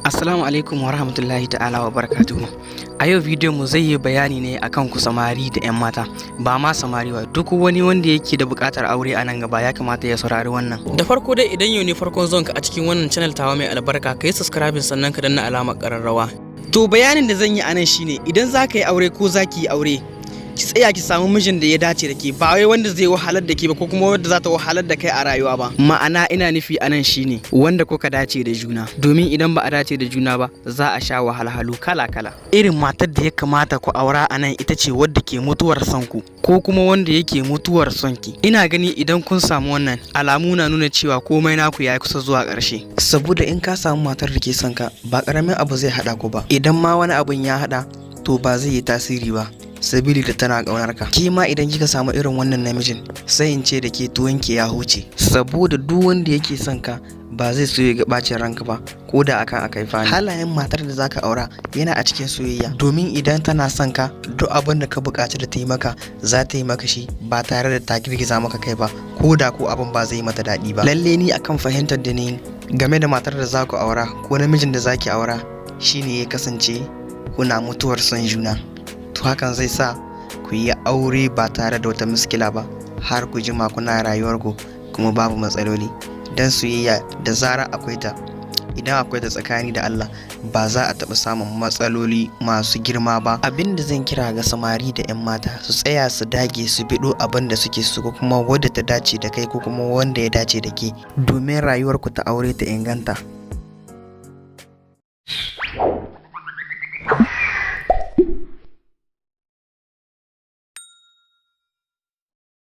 Assalamu alaikum wa rahmatullahi ta'ala wa barakatuhu. A yau bidiyon mu zai yi bayani ne akan ku samari da 'yan mata, ba ma samari ba, duk wani wanda yake da buƙatar aure a nan gaba ya kamata ya saurari wannan. Da farko dai idan yau ne farkon zonka a cikin wannan channel tawa mai albarka, ka yi subscribing sannan ka danna alamar ƙararrawa. To bayanin da zan yi a nan shine, idan za ka yi aure ko za ki yi aure, ki tsaya ki samu mijin da ya dace da ke, ba wai wanda zai wahalar da ke ba ko kuma wanda za ta wahalar da kai a rayuwa ba. Ma'ana ina nufi a nan shine wanda kuka dace da juna, domin idan ba a dace da juna ba za a sha wahalhalu kala-kala. Irin matar da ya kamata ku aura a nan ita ce wadda ke mutuwar son ku ko kuma wanda yake mutuwar son ki. Ina gani idan kun samu wannan, alamu na nuna cewa komai naku ya kusa zuwa ƙarshe. Saboda in ka samu matar da ke son ka, ba ƙaramin abu zai haɗa ku ba. Idan ma wani abun ya haɗa, to ba zai yi tasiri ba, sabili da tana ƙaunar ka. Ke ma idan kika samu irin wannan namijin, sai in ce da ke tuwon ki ya huce, saboda duk wanda yake son ka ba zai so ya ga bacin ranka ba, ko da akan akai fani. Halayen matar da zaka aura yana a cikin soyayya, domin idan tana son ka, duk abin da ka buƙaci da ta yi maka za ta yi maka shi ba tare da ta girgiza maka kai ba, ko da ko abin ba zai yi mata daɗi ba. Lalle ni akan fahimtar da ni game da matar da za ku aura ko namijin da zaki aura shine ya kasance kuna mutuwar son juna. To hakan zai sa ku yi aure ba tare da wata muskila ba, har ku jima kuna rayuwarku kuma babu matsaloli. Dan soyayya da zarar akwai ta, idan akwai ta tsakani da Allah, ba za a taɓa samun matsaloli masu girma ba. Abin da zan kira ga samari da 'yan mata, su tsaya su dage su biɗo abin da suke so, ko kuma wadda ta dace da kai ko kuma wanda ya dace da ke, domin rayuwarku ta aure ta inganta.